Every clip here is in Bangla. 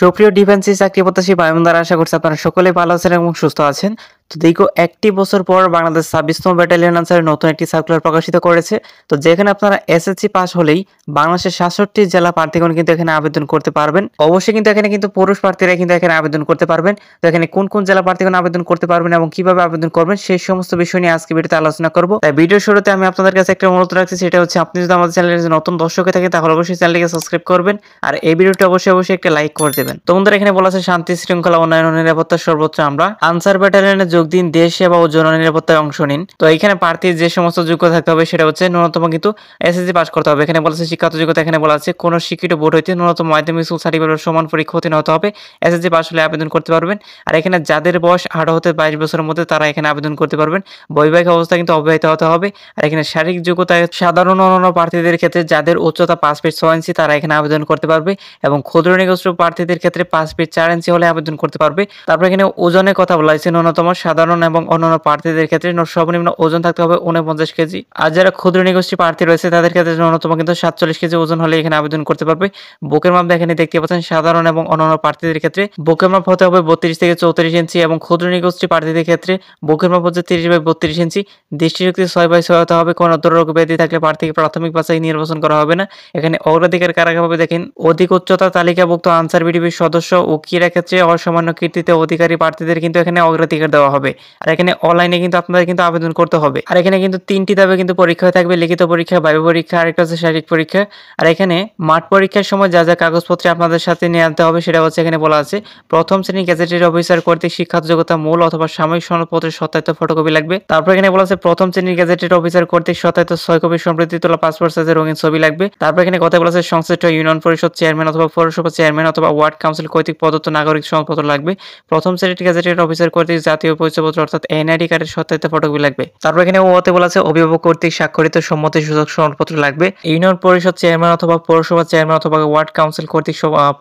সুপ্রিয় ডিফেন্সি চাকরি প্রত্যাশী ভাই বোনেরা, আশা করছি আপনারা সকলেই ভালো আছেন এবং সুস্থ আছেন। তো দীর্ঘ 1টি বছর পর বাংলাদেশ 26তম ব্যাটালিয়ন আনসারের নতুন একটি সার্কুলার প্রকাশিত করেছে। তো যেখানে আপনারা এসএসসি পাস হলেই বাংলাদেশের 67 জেলা প্রার্থীগণ কিন্তু এখানে আবেদন করতে পারবেন। অবশ্যই কিন্তু এখানে কিন্তু পুরুষ প্রার্থীরা কিন্তু এখানে আবেদন করতে পারবেন। তো এখানে কোন কোন জেলা প্রার্থীগণ আবেদন করতে পারবেন এবং কিভাবে আবেদন করবেন সেই সমস্ত বিষয় নিয়ে আজকে ভিডিওতে আলোচনা করব। তাই ভিডিওর শুরুতে আমি আপনাদের কাছে একটা অনুরোধ রাখছি, সেটা হচ্ছে আপনি যদি আমাদের চ্যানেলের নতুন দর্শক হয়ে থাকেন তাহলে অবশ্যই চ্যানেলটিকে সাবস্ক্রাইব করবেন আর এই ভিডিওটি অবশ্যই একটা লাইক করে দেবেন। তো বন্ধুরা, এখানে বলা আছে শান্তি শৃঙ্খলা উন্নয়ন ও নিরাপত্তা সর্বোচ্চ আমরা আনসার ব্যাটালিয়নে যোগ দিন, দেশ সেবা ও জননিরাপত্তায় অংশ নিন। তো এখানে প্রার্থীর যে সমস্ত যোগ্যতা থাকতে হবে সেটা হচ্ছে ন্যূনতম কিন্তু এসএসসি পাস করতে হবে। এখানে বলা আছে শিক্ষাগত যোগ্যতা, এখানে বলা আছে কোন শিক্ষিত বোর্ড হইতে ন্যূনতম মাধ্যমিক স্কুল সার্টিফিকেট সমান পরীক্ষা উত্তীর্ণ হতে হবে। এসএসসি পাস হলে আবেদন করতে পারবেন। আর এখানে যাদের বয়স 18 হতে 22 বছরের মধ্যে তারা এখানে আবেদন করতে পারবেন। বৈবাহিক অবস্থা কিন্তু অব্যাহত হতে হবে। আর এখানে শারীরিক যোগ্যতা সাধারণ অন্যান্য প্রার্থীদের ক্ষেত্রে যাদের উচ্চতা 5 ফিট 6 ইঞ্চি তারা এখানে আবেদন করতে পারবে এবং ক্ষুদ্র নিগোষ্ঠী প্রার্থীদের ক্ষেত্রে 5 ফিট 4 ইঞ্চি হলে আবেদন করতে পারবে। তারপর এখানে ওজনের কথা বলা হয়েছে, ন্যূনতম সাধারণ এবং অন্যান্য প্রার্থীদের ক্ষেত্রে সর্বনিম্ন ওজন থাকতে হবে 49 কেজি। আর যারা ক্ষুদ্র নিগোষ্ঠী প্রার্থী রয়েছে তাদের ক্ষেত্রে ন্যূনতম কিন্তু 47 কেজি ওজন হলে এখানে আবেদন করতে পারবে। বুকের মাপ এখানে দেখতে পাচ্ছেন সাধারণ এবং অন্যান্য প্রার্থীদের ক্ষেত্রে বুকের মাপ হতে হবে 32 থেকে 34 ইঞ্চি এবং ক্ষুদ্র নিগোষ্ঠী প্রার্থীদের ক্ষেত্রে বুকের মাপ হচ্ছে 30 বাই 32 ইঞ্চি। দৃষ্টিশক্তি 6 বাই 6 হতে হবে। কোনো দুর্রোগ ব্যাধি থাকলে প্রার্থীকে প্রাথমিক বাছাই নির্বাচন করা হবে না। এখানে অগ্রাধিকার কারা পাবে দেখেন, অধিক উচ্চতা তালিকাভুক্ত আনসার বিডিবির সদস্য ও ক্রীড়া ক্ষেত্রে অসামান্য কীর্তিতে অধিকারী প্রার্থীদের কিন্তু এখানে অগ্রাধিকার দেওয়া হবে। আর এখানে অনলাইনে কিন্তু আপনাদের কিন্তু আবেদন করতে হবে। আর এখানে কিন্তু 3টি ধাপে কিন্তু পরীক্ষা থাকবে, লিখিত পরীক্ষা, বায়ু পরীক্ষা, আরেকটা হচ্ছে শারীরিক পরীক্ষা। আর এখানে মাঠ পরীক্ষার সময় যা যা কাগজপত্র আপনাদের সাথে নিয়ে আনতে হবে সেটা হচ্ছে এখানে বলা আছে, প্রথম শ্রেণী গেজেটেড অফিসার কর্তৃক শিক্ষাগত যোগ্যতা মূল অথবা সাময়িক সনদপত্রের সত্যায়িত ফটোকপি লাগবে। তারপর এখানে বলা আছে প্রথম শ্রেণীর গেজেটেড অফিসার কর্তৃক সত্যায়িত 6 কপি সম্প্রতি তোলা পাসপোর্ট সাইজের রঙিন ছবি লাগবে। তারপর এখানে কথা বলা আছে সংশ্লিষ্ট ইউনিয়ন পরিষদ চেয়ারম্যান অথবা পৌরসভা চেয়ারম্যান অথবা ওয়ার্ড কাউন্সিল কর্তৃক প্রদত্ত নাগরিক সনদপত্র লাগবে। প্রথম শ্রেণীর গেজেটেড অফিসার কর্তৃক জাতীয় পরিচয়পত্র অর্থাৎ এনআইডি কার্ডের সত্যায়িত ফটোকপি লাগবে। তারপর এখানে ওতে বলা আছে অভিভাবক কর্তৃক স্বাক্ষরিত সম্মতি সূচক সনদপত্র লাগবে। ইউনিয়ন পরিষদ চেয়ারম্যান অথবা পৌরসভা চেয়ারম্যান অথবা ওয়ার্ড কাউন্সিল কর্তৃক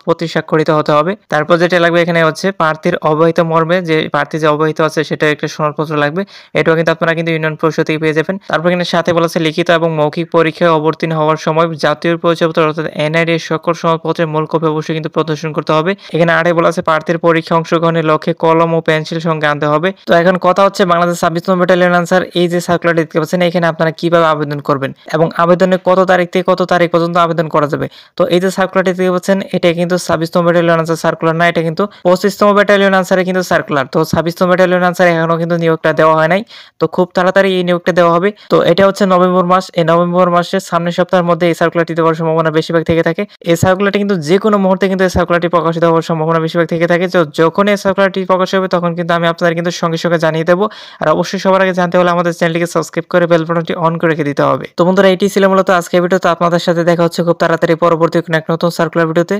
প্রতি স্বাক্ষরিত হতে হবে। তারপর যেটা লাগবে এখানে হচ্ছে প্রার্থীর অবহিত মর্মে যে প্রার্থী যে অবহিত আছে সেটা একটা সনদপত্র লাগবে। এটাও কিন্তু আপনারা কিন্তু ইউনিয়ন পরিষদ থেকে পেয়ে যাবেন। তারপর এখানে সাথে বলা আছে লিখিত এবং মৌখিক পরীক্ষায় অবতীর্ণ হওয়ার সময় জাতীয় পরিচয়পত্র অর্থাৎ এনআইডি এর সকল সনদপত্রের মূল কপি অবশ্যই কিন্তু প্রদর্শন করতে হবে। এখানে আরে বলা আছে প্রার্থীর পরীক্ষা অংশগ্রহণের লক্ষ্যে কলম ও পেন্সিল সঙ্গে আনতে হবে। তো এখন কথা হচ্ছে বাংলাদেশ 26তম ব্যাটালিয়ন আনসার এই যে সার্কুলার দেখতে পাচ্ছেন এখানে আপনারা কিভাবে আবেদন করবেন এবং আবেদনের কত তারিখ থেকে কত তারিখ পর্যন্ত আবেদন করা যাবে। তো এই যে সার্কুলারটি দেখতে পাচ্ছেন এটা কিন্তু 26তম ব্যাটালিয়ন আনসার সার্কুলার না, এটা কিন্তু 25তম ব্যাটালিয়ন আনসারে কিন্তু সার্কুলার। তো 26তম ব্যাটালিয়ন আনসার এখনো কিন্তু নিয়োগটা দেওয়া হয় নাই, তো খুব তাড়াতাড়ি এই নিয়োগটা দেওয়া হবে। তো এটা হচ্ছে নভেম্বর মাস, এই নভেম্বর মাসের সামনের সপ্তাহের মধ্যে এই সার্কুলারটি দেওয়ার সম্ভাবনা বেশিরভাগ থেকে থাকে। এই সার্কুলারটি কিন্তু যে কোনো মুহূর্তে কিন্তু এই সার্কুলারটি প্রকাশিত হওয়ার সম্ভাবনা বেশিরভাগ থেকে থাকে। তো যখন এই সার্কুলারটি প্রকাশ হবে তখন কিন্তু আমি আপনাদের কিন্তু সঙ্গে সঙ্গে জানিয়ে দেবো। আর অবশ্যই সবার আগে জানতে হলে আমাদের চ্যানেলটিকে সাবস্ক্রাইব করে বেল বাটনটি অন করে রেখে দিতে হবে। তো বন্ধুরা, এটি ছিল মূলত আজকের ভিডিও। তো আপনাদের সাথে দেখা হচ্ছে খুব তাড়াতাড়ি পরবর্তী কোনো এক নতুন সার্কুলার ভিডিওতে।